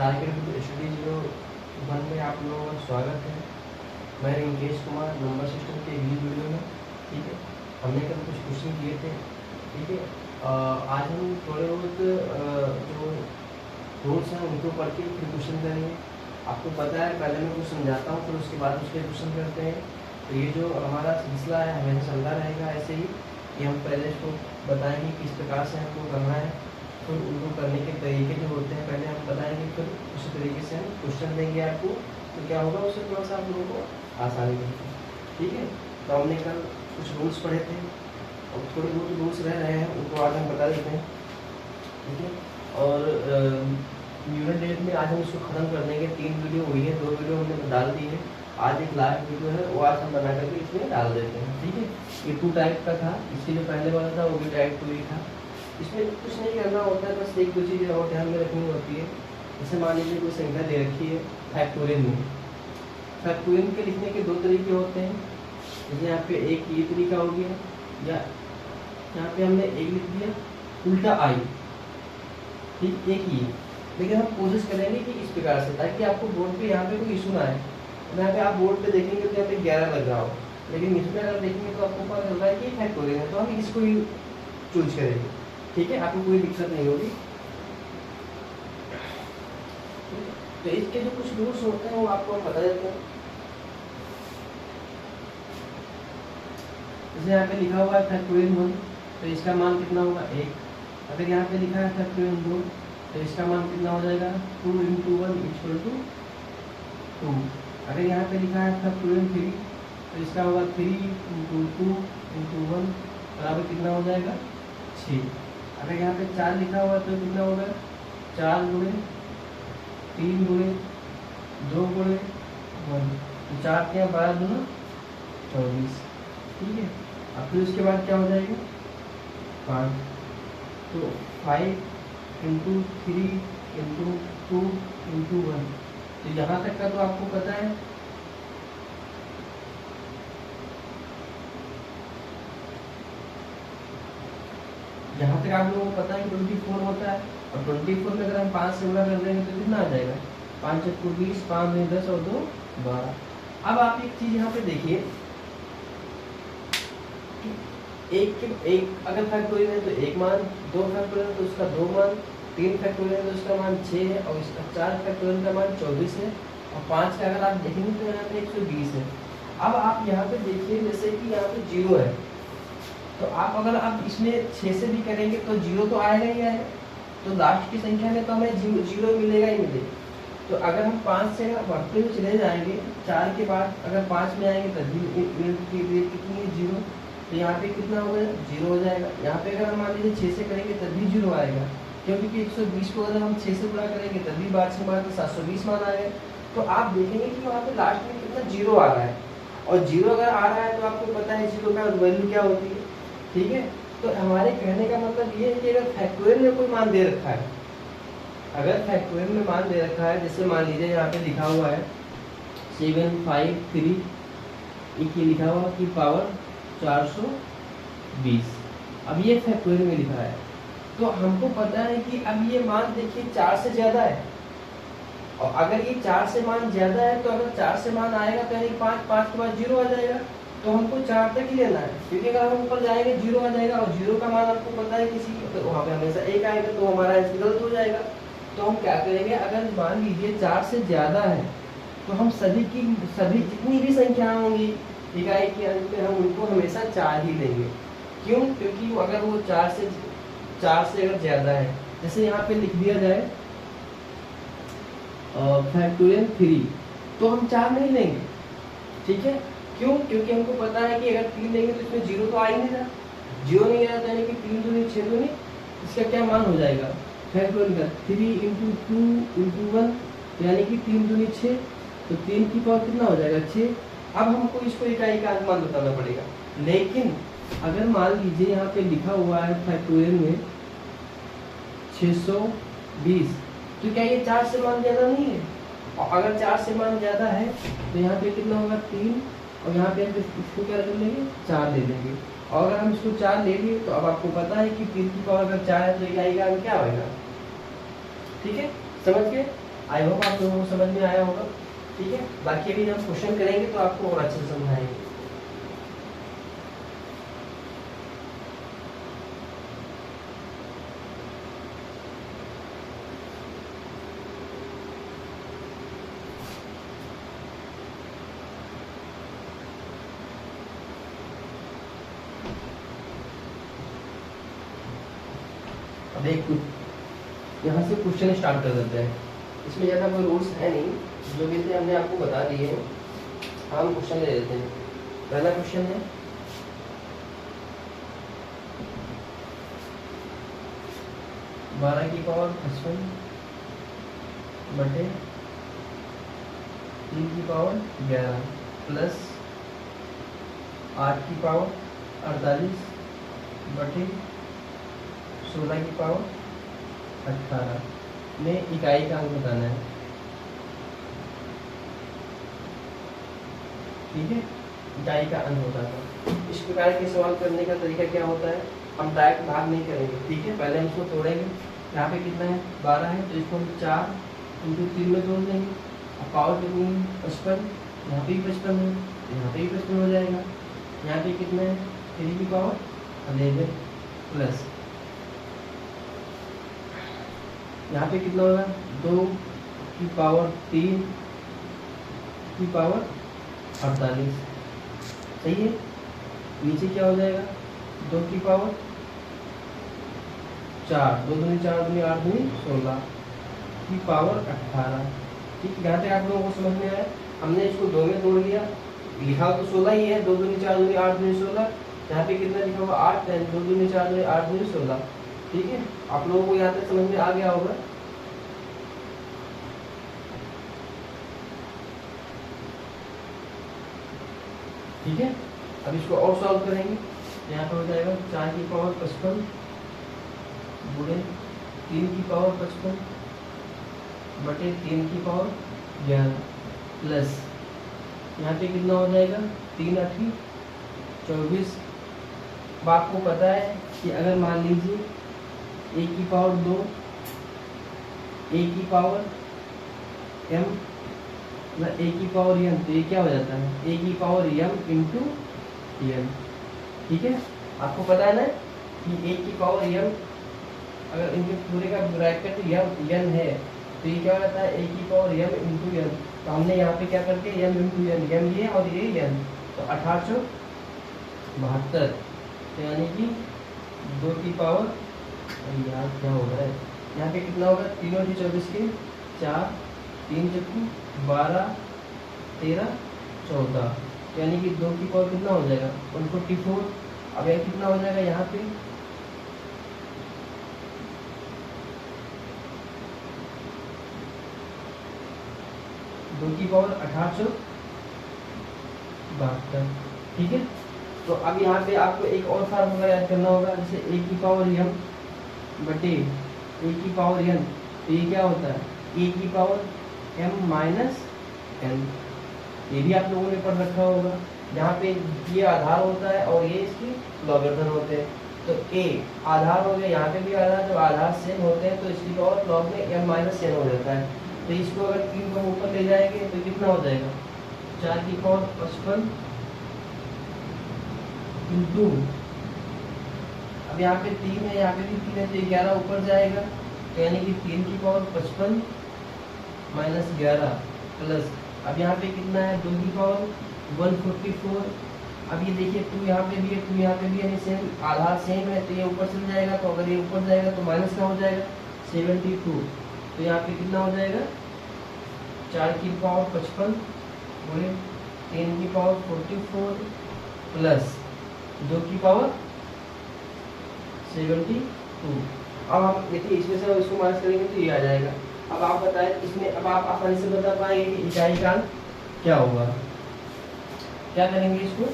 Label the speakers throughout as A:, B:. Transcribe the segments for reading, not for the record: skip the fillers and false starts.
A: Target study 01 में आप लोगों का स्वागत है। मैं रिंकेश कुमार नंबर सिस्टम के अगली वीडियो में। ठीक है, हमने कल कुछ क्वेश्चन किए थे। ठीक है, आज हम थोड़े बहुत जो रूल्स हैं उनको पढ़ के फिर क्वेश्चन करेंगे। आपको पता है, पहले मैं कुछ समझाता हूँ, फिर उसके बाद उसके क्वेश्चन करते हैं। तो ये जो हमारा सिलसिला है हमेशा चलता रहेगा ऐसे ही, कि हम पहले इसको बताएंगे किस प्रकार से हमको करना है, फिर उनको करने के तरीके जो होते हैं पहले हम बताएंगे, फिर उसी तरीके से हम क्वेश्चन देंगे आपको। तो क्या होगा, उससे थोड़ा सा आप लोगों को आसानी होगी। ठीक है, तो हमने कल कुछ रूल्स पढ़े थे और थोड़े बहुत रूल्स रह रहे हैं, उनको आज हम बता देते हैं। ठीक है, और यूनिट डेट में आज हम इसको ख़त्म कर देंगे। 3 वीडियो हुई है, 2 वीडियो हमने डाल दी है, आज एक लास्ट वीडियो है वो आज हम बना करके इसमें डाल देते हैं। ठीक है, ये 2 टाइप का था, इसके जो पहले वाला था वो भी टाइप 2 ही था। इसमें कुछ नहीं करना होता है, बस एक दो चीज़ें और ध्यान में रखनी होती है। जैसे मान लीजिए कोई संख्या दे रखी है फैक्टोरियल में। फैक्टोरियल के लिखने के 2 तरीके होते हैं। जैसे यहाँ पे एक ये तरीका हो गया, या यहाँ पे हमने एक लिख दिया उल्टा आई। ठीक, एक ही, लेकिन हम कोशिश करेंगे कि इस प्रकार से, ताकि आपको बोर्ड पे यहाँ पे कोई इशू ना आए। यहाँ पे आप बोर्ड पे देखेंगे तो यहाँ पे 11 लग रहा हो, लेकिन इसमें अगर देखेंगे तो आपको पता चल रहा है कि फैक्टोरियल है, तो हम इसको ही चूज करेंगे। ठीक है, आपको कोई दिक्कत नहीं होगी। तो इसके जो कुछ रूल्स होते हैं वो आपको हम बता देते हैं। जैसे यहाँ पे लिखा हुआ है फैक्टोरियल 1, तो इसका मान कितना होगा 1। अगर यहाँ पे लिखा है फैक्टोरियल 2, तो इसका मान कितना हो जाएगा 2 × 1 = 2। अगर यहाँ पे लिखा है फैक्टोरियल 3, तो इसका होगा 3 × 2 × 1 बराबर कितना हो जाएगा 6। अगर यहाँ पे 4 लिखा हुआ तो कितना होगा 4 × 3 × 2 × 1, तो 4 के 12 × 24। ठीक है, अब फिर उसके बाद क्या हो जाएगा 5, तो 5 × 3 × 2 × 1। तो यहाँ तक का तो आपको पता है। यहाँ तक आप लोगों को पता है कि 24 होता है, और 24 में अगर हम 5 से गुणा कर देंगे तो कितना आ जाएगा 5 × 4 = 20, 5 × 10 और 2 = 12। अब आप एक चीज यहाँ पे देखिए, एक अगर फैक्टोरियल है तो 1 मान, 2 फैक्टोरियल है तो उसका 2 मान, 3 फैक्टोरियल है तो उसका मान 6 है, और इसका 4 फैक्टोरियल का मान 24 है, और 5 का अगर आप देखेंगे तो यहाँ पे 120 है। अब आप यहाँ पे देखिए, जैसे कि यहाँ पे 0 है, तो आप अगर आप इसमें 6 से भी करेंगे तो 0 तो आएगा ही आएगा, तो लास्ट की संख्या में तो हमें 0 मिलेगा ही मिलेगा। तो अगर हम 5 से बढ़ते हुए चले जाएंगे, 4 के बाद अगर 5 में आएंगे तब भी कितनी है 0, तो यहाँ पे कितना हो गया 0 हो जाएगा। यहाँ पे अगर हम मान लीजिए 6 से करेंगे तब भी 0 आएगा, क्योंकि 120 को अगर हम 6 से गुणा करेंगे तब भी 5 से मार 720 मान आएगा। तो आप देखेंगे कि वहाँ पे लास्ट में कितना 0 आ रहा है, और 0 अगर आ रहा है तो आपको पता है 0 का वैल्यू क्या होती है। ठीक है, तो हमारे कहने का मतलब ये है कि अगर फैक्टोरियल में कोई मान दे रखा है, अगर फैक्टोरियल में मान दे रखा है, जैसे मान लीजिए यहाँ पे लिखा हुआ है 753, ये लिखा हुआ कि पावर 420, अब ये फैक्टोरियल में लिखा है, तो हमको पता है कि अब ये मान देखिए 4 से ज़्यादा है, और अगर ये 4 से मान ज़्यादा है तो अगर 4 से मान आएगा तो यानी 5 के बाद 0 आ जाएगा, तो हमको 4 तक ही लेना है, क्योंकि अगर हम ऊपर जाएंगे 0 आ जाएगा, और 0 का मान आपको पता है किसी तो वहाँ पे हमेशा 1 आएगा, तो हमारा आंसर गलत हो जाएगा। तो हम क्या करेंगे, अगर मान लीजिए 4 से ज़्यादा है तो हम सभी जितनी भी संख्या होंगी इकाई के अंत में हम उनको हमेशा 4 ही लेंगे। क्यों? क्योंकि अगर वो 4 से अगर ज़्यादा है, जैसे यहाँ पे लिख दिया जाए फैक्टोरियल 3, तो हम 4 नहीं लेंगे। ठीक है, क्यों? क्योंकि हमको पता है कि अगर 3 लेंगे तो इसमें 0 तो आ ही नहीं रहा, 0 नहीं आ रहा, यानी कि 3 दूनी 6 दूनी, इसका क्या मान हो जाएगा फैक्टोरियल का 3 × 2 × 1, यानी कि 3 दूनी 6, तो 3 की पावर कितना हो जाएगा 6। अब हमको इसको इकाई का मान बताना पड़ेगा, लेकिन अगर मान लीजिए यहाँ पे लिखा हुआ है फैक्टोरियल में 620, तो क्या ये 4 से मान ज़्यादा नहीं है? और अगर 4 से मान ज़्यादा है तो यहाँ पे कितना होगा 3, और यहाँ पे इसको क्या कर लेंगे 4 ले लेंगे, और अगर हम इसको 4 ले लिए तो अब आपको पता है कि 3 की पावर अगर 4 है तो इकाई का क्या होगा। ठीक है, समझ गए? आई होप आप लोगों को समझ में आया होगा, ठीक है। बाकी अभी जब क्वेश्चन करेंगे तो आपको और अच्छे से समझाएंगे। अब एक यहाँ से क्वेश्चन स्टार्ट कर देते हैं। इसमें ज़्यादा कोई रूल्स है नहीं, जो भी थे हमने आपको बता दिए हैं। हम क्वेश्चन ले लेते हैं। पहला क्वेश्चन है 12 की पावर 55 बटे 3 की पावर 11 प्लस 8 की पावर 48 बटे 16 की पावर 18 में इकाई का अंक बताना है, ठीक है। इकाई का अंक होता है। इस प्रकार के सवाल करने का तरीका क्या होता है, हम डायरेक्ट भाग नहीं करेंगे, ठीक है। पहले हम इसको तोड़ेंगे। यहाँ पे कितना है 12 है, तो इसको हम 4 × 3 में तोड़ देंगे। अब पावर कितनी है 55, यहाँ पे भी 55 है, यहाँ पे भी 55 हो जाएगा। यहाँ पे कितना है 3 की पावर 11 प्लस यहाँ पे कितना होगा 2 की पावर 3 की पावर 48, सही है। नीचे क्या हो जाएगा 2 की पावर 4, 2 दूनी 4 दूनी 8 दूनी 16 की पावर 18, ठीक। यहाँ पे आप लोगों को समझ में आया। हमने इसको 2 में तोड़ लिया, लिखा तो 16 ही है, 2 दूनी 4 दूनी 8 दूनी 16। यहाँ पे कितना लिखा हुआ 8, 2 दूनी 4 दूनी 8 दूनी 16, ठीक है। आप लोगों को यहाँ तक समझ में आ गया होगा। ठीक है। अब इसको और सॉल्व करेंगे। यहाँ पर हो जाएगा 4 की पावर 55 गुणे 3 की पावर 55 बटे 3 की पावर 11 प्लस यहाँ पे कितना हो जाएगा 3 × 8 = 24। अब आपको पता है कि अगर मान लीजिए a की पावर 2, a की पावर m a की पावर m, तो ये क्या हो जाता है a की पावर m × n, ठीक है। आपको पता है ना कि a की पावर m, अगर इनके पूरे का ब्रैकेट n है तो ये क्या हो जाता है a की पावर m × n। तो हमने यहाँ पे क्या करके m × n, m ये और ये n, तो 1872, तो यानी कि 2 की पावर, यार क्या हो रहा है, यहाँ पे कितना होगा 3 × 24 के 4, 3 × 12, 13, 14, यानी कि 2 की पावर कितना हो जाएगा 144। अब यह कितना हो जाएगा यहाँ पे 2 की पावर 1872, ठीक है। तो अब यहाँ पे आपको एक और फार्मूला याद करना होगा, जैसे a की पावर m बटे a की पावर n, तो ये क्या होता है a की पावर m - n। ये भी आप लोगों ने पढ़ रखा होगा। यहाँ पे ये आधार होता है और ये इसके लॉगरिथम होते हैं। तो a आधार हो गया, यहाँ पे भी आधार, जब आधार सेम होते हैं तो इसकी पावर लॉग में m - n हो जाता है। तो इसको अगर 3 को ऊपर ले जाएंगे तो कितना हो जाएगा 4 की पावर 55 × अब यहाँ पे 3 है, यहाँ पे भी 3 है, तो 11 ऊपर जाएगा, तो यानी कि 3 की पावर 55 - 11 प्लस, अब यहाँ पे कितना है 2 की पावर 144। अब ये देखिए 2 यहाँ पे भी है, 2 यहाँ पे भी है, सेम आधार सेम है, तो ये ऊपर चल जाएगा। तो अगर ये ऊपर जाएगा तो माइनस का हो जाएगा 72, तो यहाँ पे कितना हो जाएगा 4 की पावर 55 गुणे 3 की पावर 44 प्लस 2 की पावर 72। अब हम देखिए इसमें से इसको माइनस करेंगे तो ये आ जाएगा। अब आप बताएं इसमें, अब आप आसानी से बता पाएंगे कि इकाई का अंक क्या होगा। क्या करेंगे, इसको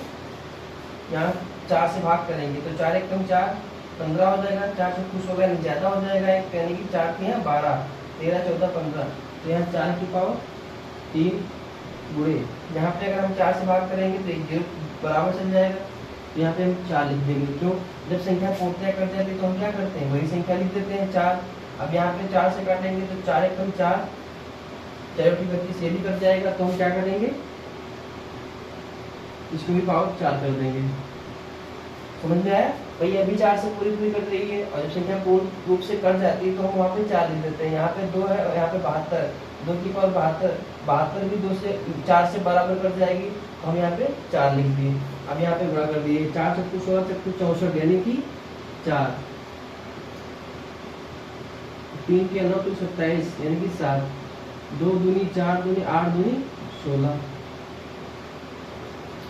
A: यहाँ 4 से भाग करेंगे, तो 4 × 4 15 हो जाएगा, 4 से खुश हो गया ज़्यादा हो जाएगा, एक यानी कि 4 के यहाँ 12, 13, 14, 15, तो यहाँ 4 की पावर 3 गुणे, यहाँ पे अगर हम 4 से भाग करेंगे तो 0 बराबर चल जाएगा, तो यहाँ पे हम 4 लिख देंगे। क्यों, जब संख्या पूर्तियाँ कर जाती है तो हम क्या करते हैं वही संख्या लिख देते हैं 4। अब यहाँ पे 4 से काटेंगे तो 4 × 4 चाहे 32 ये भी कट जाएगा, तो हम क्या करेंगे, इसको भी पावर 4 कर देंगे। समझ में आया भाई? अभी 4 से पूरी पूरी कट रही है, और जब संख्या पूर्ण रूप से कट जाती है तो हम वहाँ पे 4 लिख देते हैं। यहाँ पे 2 है और यहाँ पे 72, 2 की पावर 72, 72 भी 2 से 4 से बराबर कट जाएगी, तो हम यहाँ पे 4 लिख दिए। अब यहाँ पे गुणा कर दिए, 4 चक्कू 16 चक्कू 64 यानी कि 4, 3 के 9 तो 27 यानी कि 7, 2 दूनी 4 दूनी 8 दूनी 16,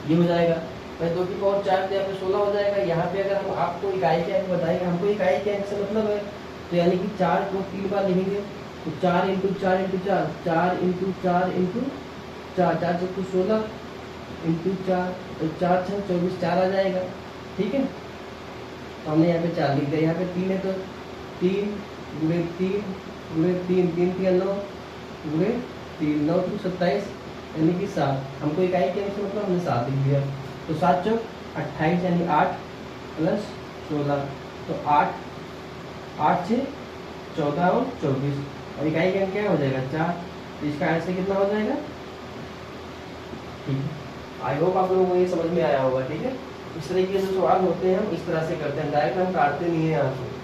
A: ये हो जाएगा। मैं 2 की पावर 4 तो यहाँ पे 16 हो जाएगा। यहाँ पे अगर हम आपको इकाई के अंक बताएंगे, हमको इकाई के अंक से मतलब है, तो यानी कि 4 को 3 बार लिखेंगे, तो 4 इंटू 4 इंटू 4, 4 इंटू 4 इंटू 4, 4 चक्कू 16 इंटू 4, तो 4 6 24, 4 आ जाएगा। ठीक है, तो हमने यहाँ पे 4 लिख दिया। यहाँ पे 3 है तो 3 गुणे 3 गुणे 3, 3 के 9 गुणे 3, 9 to 27 यानी कि 7। हमको इकाई के अंक से मतलब हमने 7 लिख दिया। तो 7 चौक 28 यानी 8 प्लस 16, तो 8 8 से 14 और 24, और इकाई का अंक क्या हो जाएगा 4, तो इसका आंसर कितना हो जाएगा। ठीक है, आई होप आप लोगों को ये समझ में आया होगा। ठीक है, इस तरीके से सवाल होते हैं, हम इस तरह से करते हैं, डायरेक्ट हम काटते नहीं है यहाँ से।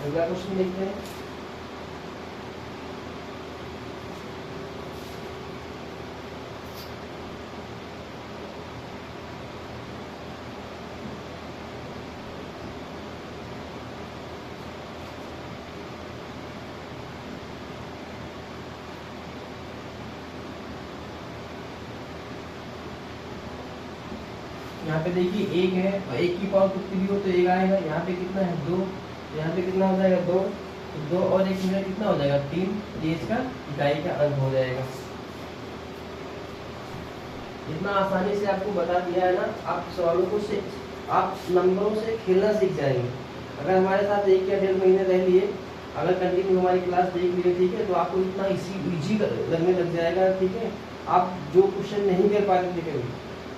A: अगला क्वेश्चन देखते हैं। यहाँ पे देखिए 1 है और 1 की पावर कितनी भी हो तो 1 आएगा। यहाँ पे कितना है 2, यहाँ पे कितना हो जाएगा 2, तो 2 और 1 मिला कितना हो जाएगा 3, ये इसका इकाई का अंक हो जाएगा। इतना आसानी से आपको बता दिया है ना, आप सवालों को से आप नंबरों से खेलना सीख जाएंगे। अगर हमारे साथ 1 या 1.5 महीने रह लिए, अगर कंटिन्यू हमारी क्लास देख लिए, ठीक है, तो आपको इतना इजी लगने लग जाएगा। ठीक है, आप जो क्वेश्चन नहीं कर पाते थे कभी,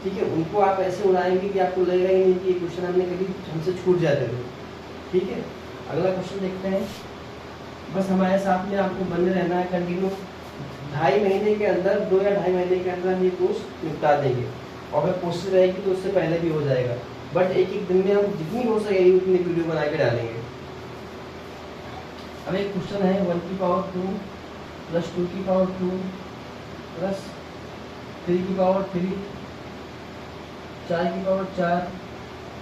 A: ठीक है, उनको आप ऐसे उड़ाएंगे कि आपको लगेगा ही नहीं कि ये क्वेश्चन हमने कभी हमसे छूट जाते थे। ठीक है, अगला क्वेश्चन देखते हैं। बस हमारे साथ में आपको बने रहना है कंटिन्यू। 2.5 महीने के अंदर, 2 या 2.5 महीने के अंदर हम ये कोर्स निपटा देंगे, और अगर कोशिश रहेगी तो उससे पहले भी हो जाएगा। बट एक एक दिन में हम जितनी हो सके उतनी वीडियो बना के डालेंगे। अब एक क्वेश्चन है 1 की पावर 2 प्लस 2 की पावर 2 प्लस 3 की पावर 3, 4 की पावर 4,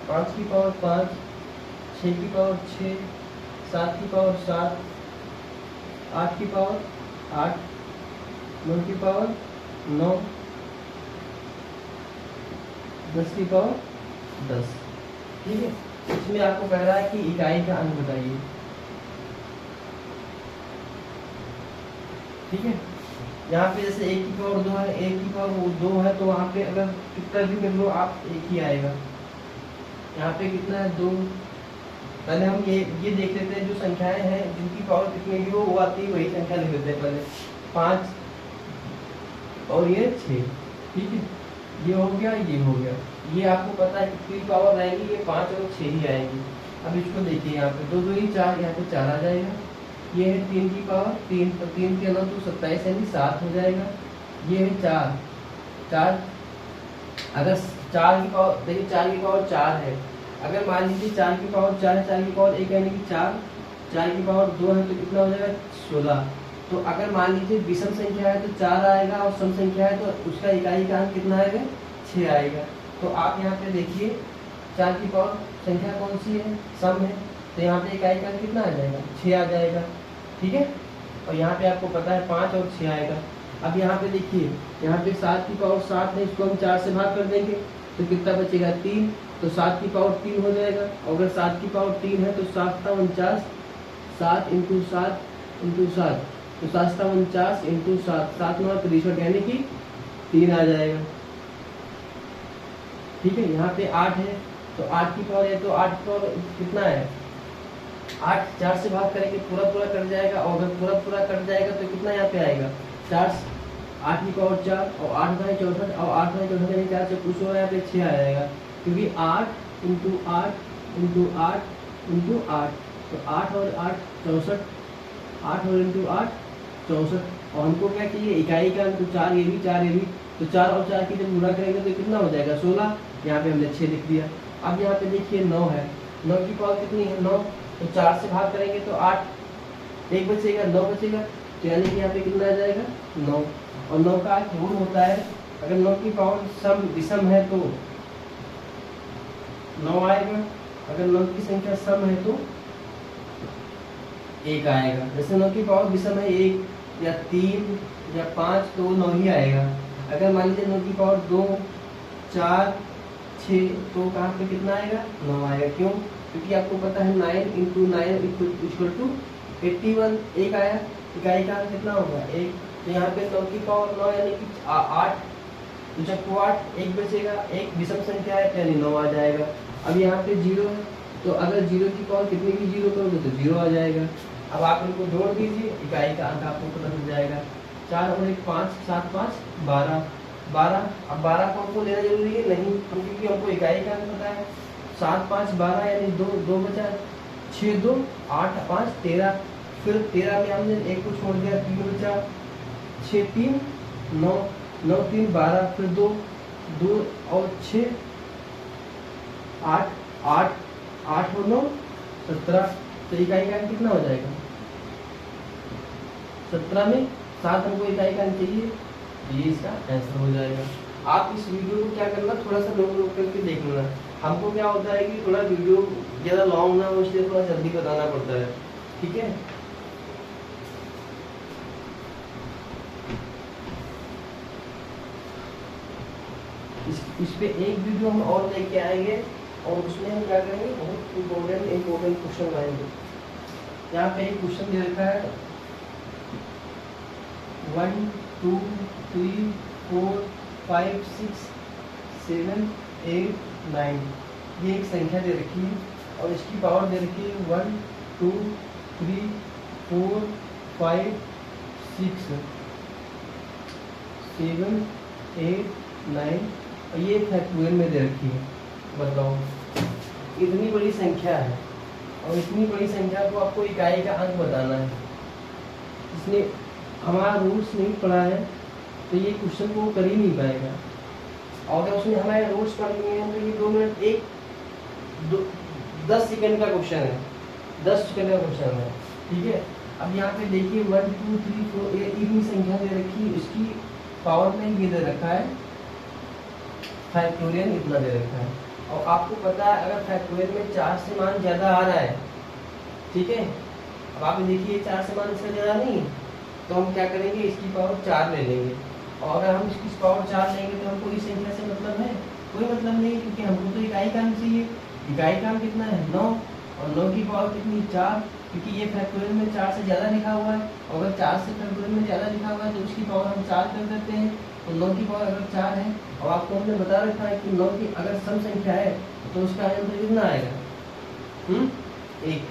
A: 5 की पावर 5, 6 की पावर 6, 7 की पावर 7, 8 की पावर 8, 9 की पावर 9, 10 की पावर 10। ठीक है, इसमें आपको कह रहा है कि इकाई का अंक बताइए। ठीक है, यहाँ पे जैसे 1 की पावर 2 है, 1 की पावर 2 है, तो वहाँ पे अगर कितना भी कर लो आप 1 ही आएगा। यहाँ पे कितना है 2। पहले हम ये देख लेते हैं जो संख्याएं हैं जिनकी पावर कितनी भी हो वो आती है, वही संख्या लिख देते हैं पहले। 5 और ये 6। ठीक है, ये हो गया, ये हो गया। ये आपको पता है कितनी पावर रहेगी, ये 5 और 6 ही आएगी। अब इसको देखिए, यहाँ पे 2 2 ही 4, यहाँ पे 4 आ जाएगा। ये है 3 की पावर 3, तो 3 के 9 तो 27 यानी 7 हो जाएगा। ये है 4, अगर 4 की पावर देखिए 4 की पावर 4 है, अगर मान लीजिए 4 की पावर 4 है, 4 की पावर 1 यानी कि 4, 4 की पावर 2 है तो कितना हो जाएगा 16। तो अगर मान लीजिए विषम संख्या है तो 4 आएगा, और सम संख्या है तो उसका इकाई का अंक कितना आएगा 6 आएगा। तो आप यहाँ पे देखिए 4 की पावर संख्या कौन सी है, सम है, तो यहाँ पे इकाई का अंक कितना आ जाएगा 6 आ जाएगा। ठीक है, और यहाँ पे आपको पता है 5 और 6 आएगा। अब यहाँ पे देखिए, यहाँ पे 7 की पावर 7 है, इसको हम 4 से भाग कर देंगे तो कितना बचेगा 3, तो 7 की पावर 3 हो जाएगा। और अगर 7 की पावर 3 है तो 7 × 49, 7 × 7 × 7, तो 7 × 49 × 7, 7 9 63 यानी कि 3 आ जाएगा। ठीक है, यहाँ पे 8 है, तो 8 की पावर है तो 8 की पावर कितना है 8 4 से भाग करेंगे पूरा पूरा कट जाएगा, और अगर पूरा पूरा कट जाएगा तो कितना यहाँ पे आएगा 4 8 की पावर 4 और 8 बाई 64 और 8 बाई 64 यानी 4 से कुछ हो यहाँ पे 6 आ जाएगा, क्योंकि 8 इंटू 8 इंटू 8 इंटू 8, तो 8 और 8 64, 8 और इंटू 8 64, और हमको क्या चाहिए इकाई का अंक, तो 4 ये भी 4 ये भी, तो 4 और 4 की जब गुणा करेंगे तो कितना हो जाएगा 16, यहाँ पे हमने 6 लिख दिया। अब यहाँ पे देखिए 9 है, 9 की पावर कितनी है 9, तो 4 से भाग करेंगे तो 8, 1 बचेगा 9 बचेगा, तो यानी कि यहाँ पे कितना आ जाएगा 9, और 9 का एक रूल होता है, अगर 9 की पावर सम विषम है तो 9 आएगा, अगर 9 की संख्या सम है तो 1 आएगा। जैसे 9 की पावर विषम है 1 या 3 या 5 तो 9 ही आएगा। अगर मान लीजिए 9 की पावर 2 4 6 तो कहाँ पे कितना आएगा 9 आएगा। क्यों? क्योंकि आपको पता है 9 इंटू 9 इक्वल टू 81, 1 आया, इकाई का कितना होगा 1, तो यहाँ पे 9 की पावर 9 यानी कि 8, तो जब को 8 1 बचेगा, एक विषम संख्या है यानी 9 आ जाएगा। अब यहाँ पे 0 है, तो अगर 0 की पावर कितनी भी 0 करोगे तो 0 आ जाएगा। अब आप इनको जोड़ दीजिए, इकाई का अंक आपको पता चल जाएगा, 4 और 1 5, 7 5 12, 12। अब 12 को हमको लेना जरूरी है नहीं, क्योंकि हमको इकाई का अंक पता है, 7 5 12 यानी 2 बचा, 6 2 8 5 13, फिर 13 में हमने 1 को छोड़ दिया 3 बचा, 6 3 9 9 3 12, फिर 2 2 और 6 8 8 8 और 9 17, तो इकाई का अंक कितना हो जाएगा 17 में 7 हमको इकाई का अंक चाहिए, तो ये इसका आंसर हो जाएगा। आप इस वीडियो को क्या करना थोड़ा सा नोट करके देख लेना, हमको क्या होता है कि थोड़ा वीडियो ज़्यादा लॉन्ग ना हो इसलिए थोड़ा जल्दी बताना पड़ता है, ठीक है। इस पे एक वीडियो हम और लेके आएंगे, और उसमें हम क्या करेंगे बहुत इम्पोर्टेंट क्वेश्चन लाएंगे। यहाँ पे एक क्वेश्चन दे रखा है 1 2 3 4 5 6 7 8 9, ये एक संख्या दे रखी है और इसकी पावर दे रखी है 1 2 3 4 5 6 7 8 9, और ये फैक्टोरियल में दे रखी है। बताओ इतनी बड़ी संख्या है, और इतनी बड़ी संख्या को आपको इकाई का अंक बताना है। जिसने हमारा रूल्स नहीं पढ़ा है तो ये क्वेश्चन को कर ही नहीं पाएगा, और अगर उसने हमारे रूल्स पढ़ लिए हैं तो ये 2 मिनट 10 सेकंड का क्वेश्चन है, 10 सेकंड का क्वेश्चन है, ठीक है। अब यहाँ पे देखिए 1 2 3 4 इतनी संख्या दे रखी है, इसकी पावर में ये दे रखा है फैक्टोरियल इतना दे रखा है, और आपको पता है अगर फैक्टोरियल में 4 से मान ज़्यादा आ रहा है, ठीक है। अब आप देखिए 4 से मान इससे ज़्यादा नहीं, तो हम क्या करेंगे इसकी पावर 4 ले लेंगे, और अगर हम इसकी पावर 4 लेंगे तो हमको इस संख्या से मतलब है कोई मतलब नहीं, क्योंकि हमको तो इकाई का अंक चाहिए। इकाई का अंक कितना है 9, और 9 की पावर कितनी 4, क्योंकि ये फैक्टोरियल में 4 से ज़्यादा लिखा हुआ है, और अगर 4 से फैक्टोरियल में ज़्यादा लिखा हुआ है तो उसकी पावर हम 4 कर देते हैं, तो 9 की पावर अगर 4 है, और आपको हमने बता रखा है कि 9 की अगर सम संख्या है तो उसका आंसर कितना आएगा 1,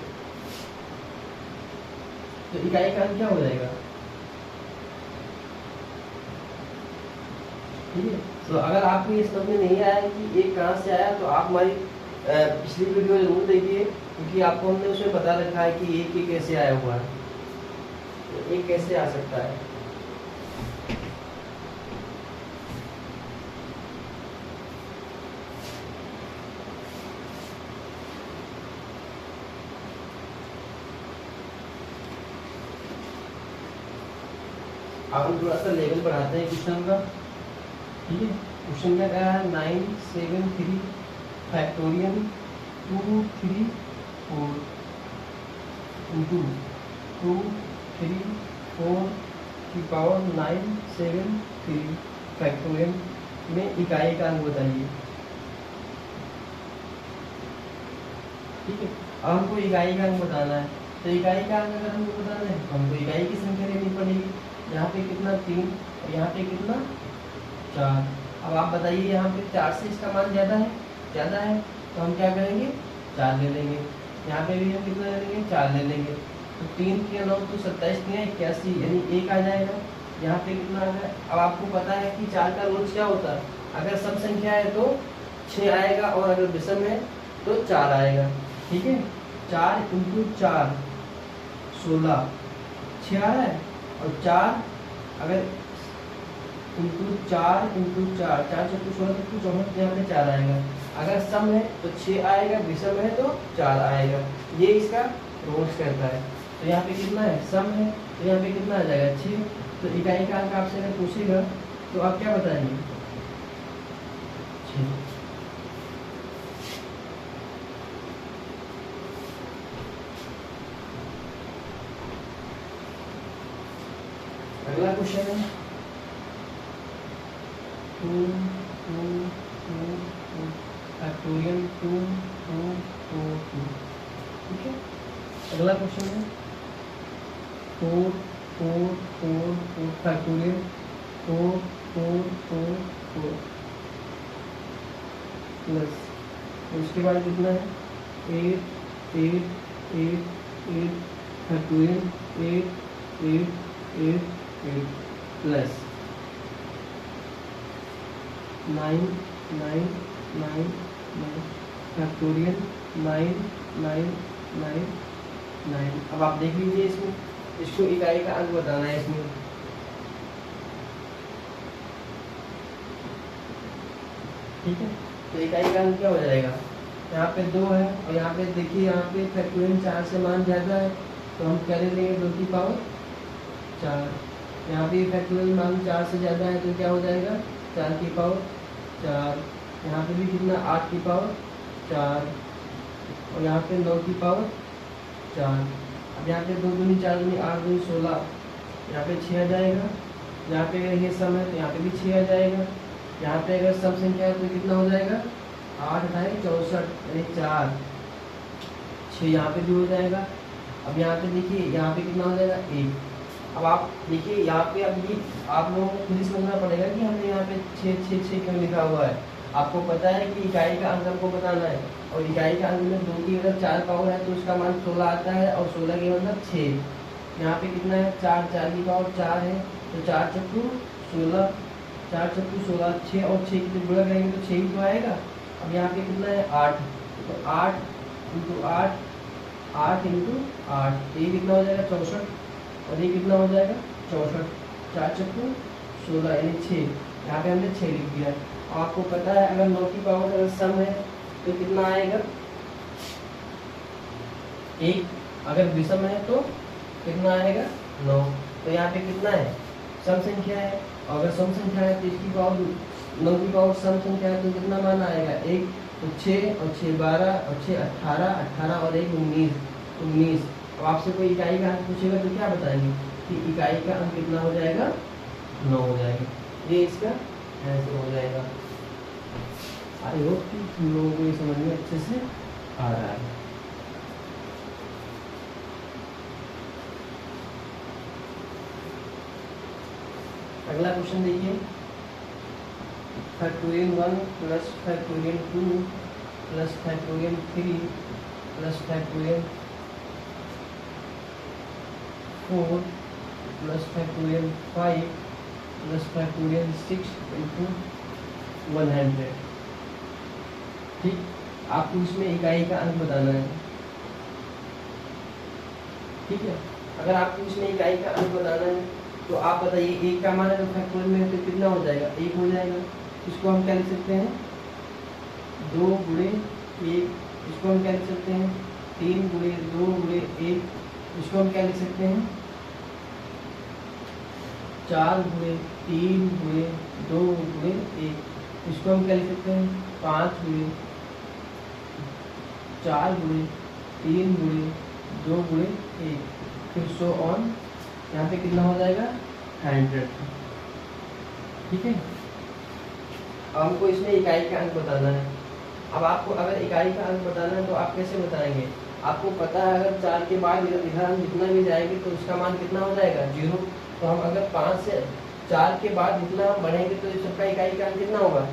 A: तो इकाई का अंक क्या हो जाएगा, ठीक है। तो अगर आपको ये समझ में नहीं आया कि एक कहाँ से आया, तो आप हमारी पिछली वीडियो जरूर देखिए, क्योंकि आपको हमने उसमें बता रखा है कि एक कैसे आया हुआ है, तो एक कैसे आ सकता है। अब हम थोड़ा सा लेवल बढ़ाते हैं क्वेश्चन का, ठीक है। क्वेश्चन क्या कहा है 9 7 3 फैक्टोरियल 2 3 4 इंटू 2 3 4 की पावर 9 7 3 फैक्टोरियल में इकाई का अंक बताइए, ठीक है। अब हमको इकाई का अंक बताना है, तो इकाई का अंक अगर हमको बताना है तो हमको इकाई की संख्या लेनी पड़ेगी। यहाँ पे कितना 3 और यहाँ पे कितना 4। अब आप बताइए यहाँ पे 4 से इसका मान ज़्यादा है, तो हम क्या करेंगे 4 ले लेंगे। यहाँ पे भी हम कितना ले लेंगे, 4 ले लेंगे। तो 3 के 9 तो 27, 3 81, यानी 1 आ जाएगा। यहाँ पे कितना आ गया। अब आपको पता है कि 4 का रूल्स क्या होता है, अगर सम संख्या है तो 6 आएगा और अगर विषम है तो 4 आएगा। ठीक है, 4 इंटू 4 16, 6 आ रहा है, और 4 अगर इंटू 4 इंटू 4, 4 चौके 16 तक 64, यहाँ पे 4 आएगा। अगर सम है तो 6 आएगा, विषम है तो 4 आएगा। ये इसका रूल्स कहता है। तो यहाँ पे कितना है, सम है, तो यहाँ पे कितना आ जाएगा, 6। तो इकाई का अंक आपसे अगर पूछेगा तो आप क्या बताएंगे, 6। अगला क्वेश्चन है 2 2 2 2 फैक्टोरियल 2 2 2 2। ठीक है, अगला क्वेश्चन है 4 4 4 4 फैक्टोरियल 4 4 4 4 प्लस, उसके बाद कितना है 8 8 8 8 फैक्टोरियल 8 8 8 8 प्लस 9 9 9 9 फैक्टोरियल 9 9 9 9। अब आप देख लीजिए इसमें, इसको इकाई का अंक बताना है इसमें। ठीक है, तो इकाई का अंक क्या हो जाएगा, यहाँ पे 2 है और यहाँ पे देखिए, यहाँ पे फैक्टोरियल 4 से मान ज़्यादा है तो हम क्या ले लेंगे, 2 की पावर 4। यहाँ पे फैक्टोरियल मान 4 से ज़्यादा है तो क्या हो जाएगा, 4 की पावर 4। यहाँ पे भी कितना, 8 की पावर 4, और यहाँ पे 9 की पावर 4। अब यहाँ पे 2 दूनी 4 दूनी 8 दूनी 16, यहाँ पे 6 आ जाएगा। यहाँ पे अगर ये सम है तो यहाँ पे भी 6 आ जाएगा। यहाँ पे अगर सम संख्या है तो कितना हो जाएगा, 8 × 64 यानी 4, 6 यहाँ पे भी हो जाएगा। अब यहाँ पे देखिए, यहाँ पे कितना हो जाएगा, 1। अब आप देखिए यहाँ पे, अब ये आप लोगों को खुद ही समझना पड़ेगा कि हमने यहाँ पे 6 6 6 क्यों लिखा हुआ है। आपको पता है कि इकाई का अंक हमको बताना है, और इकाई का अंक में 2 की अगर 4 पावर है तो उसका मान 16 आता है, और 16 के मतलब 6। यहाँ पे कितना है, 4 4 की पावर 4 है, तो 4 चक्कू 16, 4 चक्कू 16, 6 और 6 की गुणा करेंगे तो 6 ही तो आएगा। अब यहाँ पे कितना है, 8, तो 8 इंटू 8, 8 इंटू 8, ये कितना हो जाएगा, 64, और ये कितना हो जाएगा, 64। 4 चक्कू 16 यानी 6, यहाँ पे हमने 6 लिख दिया। आपको पता है अगर 9 की पावर अगर सम है तो कितना आएगा, 1, अगर विषम है तो कितना आएगा, 9। तो यहाँ पे कितना है, सम संख्या है, और अगर सम संख्या है तो इसकी पावर 9 की पावर सम संख्या है तो कितना मान आएगा, 1, तो 6 और 6 12 और 6 18, 18 और 1 19, 19। अब आपसे कोई इकाई का अंक पूछेगा तो क्या बताएंगे कि इकाई का अंक कितना हो जाएगा, 9 हो जाएगा। ये इसका आंसर हो जाएगा। आई होप कि तुम लोगों को ये समझ में अच्छे से आ रहा है। अगला क्वेश्चन देखिए, factorial 1 plus factorial 2 plus factorial 3 plus factorial 4 plus factorial 5 plus factorial 6 into 100। ठीक, आपको इसमें इकाई का अंक बताना है। ठीक है, अगर आपको इसमें इकाई का अंक बताना है तो आप बताइए, 1 का मान है तो फैक्टोरियल में तो कितना हो जाएगा, 1 हो जाएगा। इसको हम क्या लिख सकते हैं, 2 × 1। इसको हम क्या लिख सकते हैं, 3 × 2 × 1। इसको हम क्या लिख सकते हैं, 4 × 3 × 2 × 1। इसको हम क्या लिख सकते हैं, 5 × 4 × 3 × 2 × 1। फिर सो ऑन, यहाँ पे कितना हो जाएगा, 100। ठीक है, अब हमको इसमें इकाई का अंक बताना है। अब आपको अगर इकाई का अंक बताना है तो आप कैसे बताएंगे, आपको पता है अगर 4 के बाद इधर हम जितना भी जाएंगे तो उसका मान कितना हो जाएगा, 0। तो हम अगर 5 से 4 के बाद जितना हम बढ़ेंगे तो सबका इकाई का अंक कितना होगा,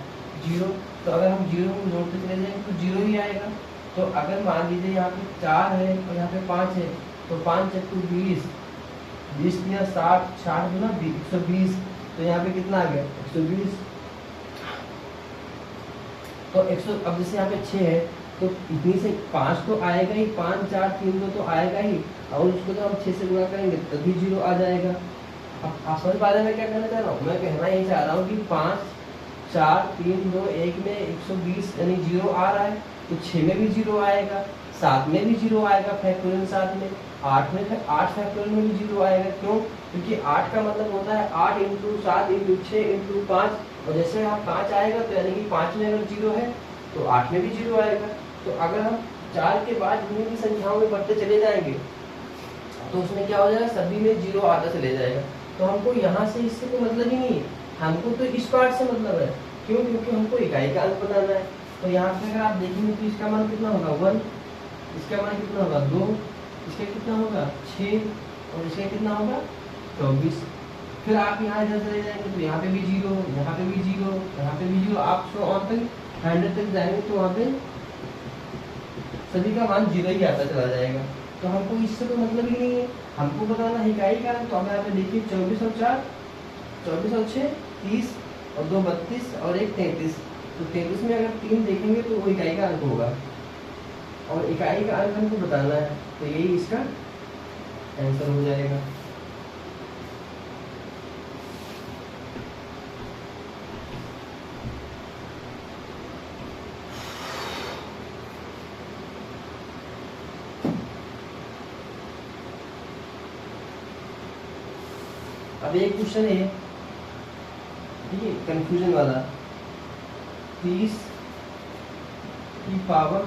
A: 0। तो अगर हम 0 को जोड़ते चले जाएंगे तो 0 ही आएगा। तो अगर मान लीजिए यहाँ पे 4 है और यहाँ पे 5 है, तो 5 चक्कू 20, 20 या 60, 60 गुना 120, तो यहाँ पे कितना आ गया 120। तो 100, अब जैसे यहाँ पे 6 है तो इतनी से 5 तो आएगा ही, 5 4 3 तो आएगा ही, और उसको तो हम 6 से गुणा करेंगे तभी 0 आ जाएगा। अब आप समझ पा रहे हैं मैं क्या कहना चाह रहा हूँ? मैं कहना यही चाह रहा हूँ कि 5 4 3 2 1 में 120 यानी 0 आ रहा है, तो 6 में भी 0 आएगा, 7 में भी 0 आएगा फैक्टोरियल 7 में, 8 में 8 फैक्टोरियल में भी 0 आएगा। क्यों? क्योंकि 8 का मतलब होता है 8 × 7 × 6 × 5, और जैसे यहाँ 5 आएगा तो यानी कि 5 में अगर 0 है तो 8 में भी 0 आएगा। तो अगर हम 4 के बाद जितनी भी संख्याओं में बढ़ते चले जाएंगे तो उसमें क्या हो जाएगा, सभी में 0 आता चले जाएगा। तो हमको यहाँ से इससे कोई मतलब ही नहीं है, हमको तो इस पार्ट से मतलब है। क्यों? क्योंकि हमको इकाई का अंक बनाना है। तो यहाँ पे अगर आप देखेंगे तो इसका मान कितना होगा 1, इसका मान कितना होगा 2, इसका कितना होगा 6, और इसका कितना होगा 24। फिर आप यहाँ इधर चले जाएंगे तो यहाँ पे भी 0, यहाँ पे भी 0, यहाँ पे भी 0, आप सो ऑन तक 100 तक जाएंगे तो वहाँ पे सभी का मान 0 ही आता चला जाएगा। तो हमको इससे तो मतलब ही नहीं है, हमको बताना है इकाई का। तो हमें यहाँ पे देखिए 24 और 4, 24 और 6 30, और 2 32 और 1 33। तो 33 में अगर 3 देखेंगे तो वो इकाई का अंक होगा, और इकाई का अंक हमको बताना है, तो यही इसका आंसर हो जाएगा। अब एक क्वेश्चन है, ठीक है, कंफ्यूजन वाला, 30 की पावर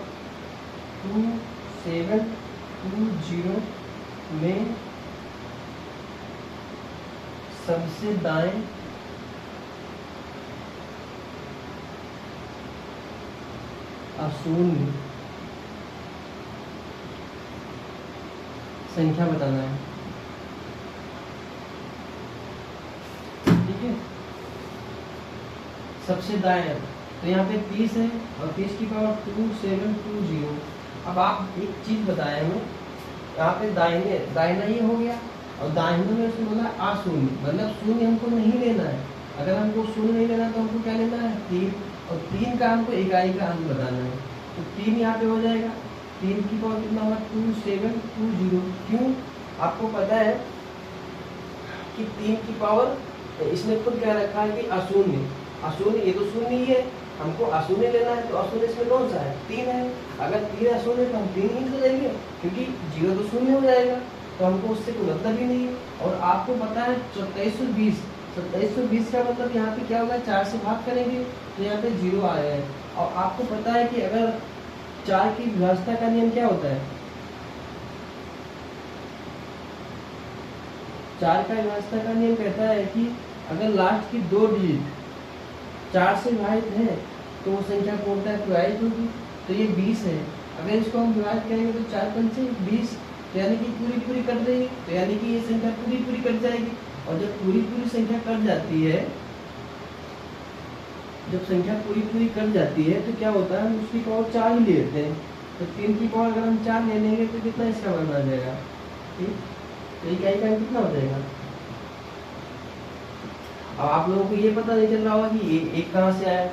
A: 2720 में सबसे दाएं अशून्य संख्या बताना है। ठीक है, सबसे दाएं, तो यहाँ पे 30 है और 30 की पावर 2720। अब आप एक चीज बताएं हमें, यहाँ पे दाहिने दाहिना ये हो गया, और दाहिने में उसने बोला अशून्य, मतलब शून्य हमको नहीं लेना है। अगर हमको शून्य नहीं लेना तो हमको क्या लेना है 3, और 3 का हमको इकाई का अंक बताना है। तो 3 यहाँ पे हो जाएगा, 3 की पावर कितना होगा 2720। क्यों? आपको पता है कि 3 की पावर, इसने खुद क्या रखा है कि अशून्य, अशून्य ये तो शून्य ही है, हमको अशून्य लेना है। तो अशून्य इसमें कौन सा है 3 है, अगर 3 अशून्य तो हम 3 ही तो लेंगे, क्योंकि 0 तो शून्य हो जाएगा, तो हमको उससे कोई मतलब ही नहीं है। और आपको पता है 2720, 2720 का मतलब यहाँ पे क्या होगा, 4 से भाग करेंगे तो यहाँ पे 0 आ गया है। और आपको पता है कि अगर 4 की विभाज्यता का नियम क्या होता है, 4 का विभाज्यता का नियम कहता है कि अगर लास्ट की 2 डिजिट 4 से विभाजित है तो वो संख्या पूर्णतः प्रभावित होगी। तो ये 20 है, अगर इसको हम विभाजित करेंगे तो 4 पंचे 20, तो यानी कि पूरी कट जाएगी, तो यानी कि ये संख्या पूरी कट जाएगी। और जब पूरी संख्या कट जाती है, जब संख्या पूरी कट जाती है तो क्या होता है, हम उसकी पावर 4 ही ले लेते हैं। तो 3 की पावर अगर हम 4 ले लेंगे तो कितना इसका मान आ जाएगा, ठीक, तो इकाई का कितना हो जाएगा। अब आप लोगों को ये पता नहीं चल रहा होगा कि ये एक कहाँ से आया,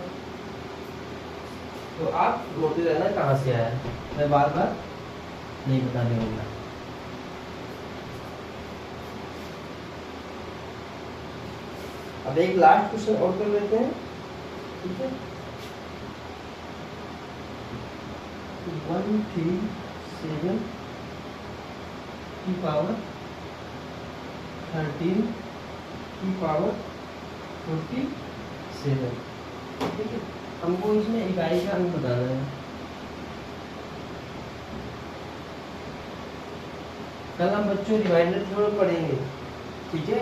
A: तो आप बोलते रहना कहाँ से आया, मैं बार बार नहीं बताने वाला। अब एक लास्ट क्वेश्चन और कर लेते हैं, ठीक है। 137 की पावर 13 की पावर 47, ठीक है। हमको इसमें इकाई का अंक बताना है। कल हम बच्चों रिमाइंडर थ्योरम पढ़ेंगे, ठीक है,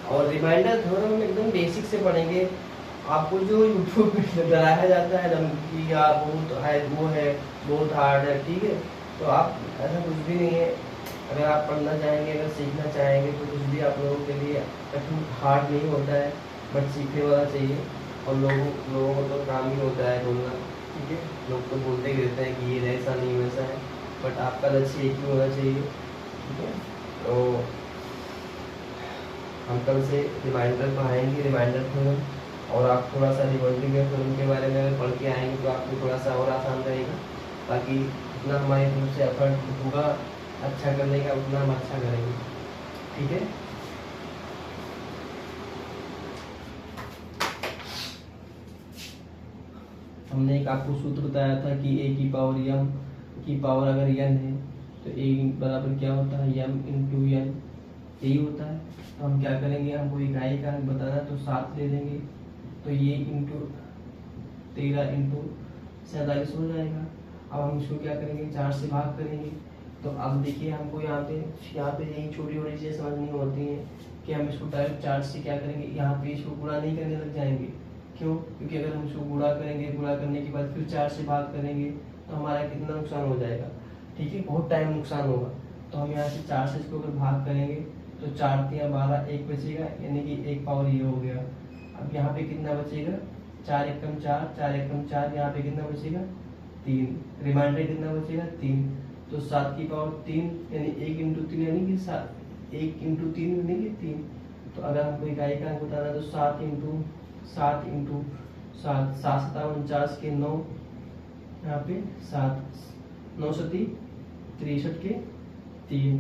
A: और रिमाइंडर थ्योरम में एकदम बेसिक से पढ़ेंगे। आपको जो यूट्यूब पे डराया जाता है कि यार बहुत है, वो है बहुत हार्ड है, ठीक है, तो आप ऐसा कुछ भी नहीं है। अगर आप पढ़ना चाहेंगे, अगर सीखना चाहेंगे तो कुछ भी आप लोगों के लिए कठिन हार्ड नहीं होता है, बट सीखने वाला चाहिए, और लोगों को तो काम ही होता है बोलना। ठीक है। लोग तो बोलते ही रहते हैं कि ये ऐसा नहीं वैसा है, बट आपका लक्ष्य एक ही होना चाहिए। ठीक है। तो हम कल से रिमाइंडर पढ़ाएंगे, रिमाइंडर थ्योरम, और आप थोड़ा सा रिवॉल्विंग थ्योरम के बारे में अगर पढ़ के आएंगे तो आपको थोड़ा सा और आसान रहेगा। ताकि जितना हमारी तरफ से एफर्ट होगा अच्छा करने का, उतना हम अच्छा करेंगे। ठीक है। हमने एक आपको सूत्र बताया था कि a की पावर m की पावर अगर n है तो a बराबर क्या होता है, m इंटू n, यही होता है। तो हम क्या करेंगे, हमको इकाई का अंक बताना, तो 7 ले लेंगे, तो ये इंटू 13 इंटू 47 हो जाएगा। अब हम इसको क्या करेंगे, 4 से भाग करेंगे। तो अब देखिए हमको यहाँ पे यही छोटी छोटी चीज़ें समझनी होती हैं कि हम इसको डायरेक्ट 4 से क्या करेंगे, यहाँ पे इसको गुणा नहीं करने लग जाएंगे। क्यों? क्योंकि अगर हम इसको गुणा करेंगे, गुणा करने के बाद फिर 4 से भाग करेंगे तो हमारा कितना नुकसान हो जाएगा। ठीक है, बहुत टाइम नुकसान होगा। तो हम यहाँ से 4 से इसको अगर भाग करेंगे तो 4 3 12, 1 बचेगा, यानी कि 1 पावर ये हो गया। अब यहाँ पे कितना बचेगा, 4 एकम 4, 4 एकम 4, यहाँ पे कितना बचेगा 3, रिमाइंडर कितना बचेगा 3। तो 7 की पावर 3 यानी 1 इंटू 3 यानी कि 7, 1 इंटू 3 यानी कि 3। तो अगर हमको इकाई का अंक बताना तो 7 इंटू 7 इंटू 7, 7 7 49 के 9, यहाँ पे 7, 9 सती 63 के 3।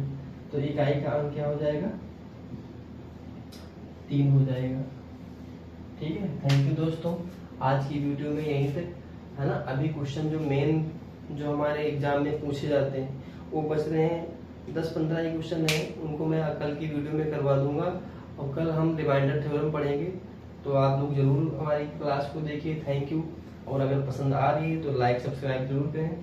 A: तो इकाई का अंक क्या हो जाएगा, 3 हो जाएगा। ठीक है। थैंक यू दोस्तों, आज की वीडियो में यहीं तक है ना। अभी क्वेश्चन जो मेन जो हमारे एग्जाम में पूछे जाते हैं वो बच रहे हैं 10-15 ही क्वेश्चन हैं, उनको मैं कल की वीडियो में करवा दूंगा। और कल हम रिमाइंडर थ्योरम पढ़ेंगे, तो आप लोग जरूर हमारी क्लास को देखिए। Thank you. और अगर पसंद आ रही है तो लाइक सब्सक्राइब जरूर करें।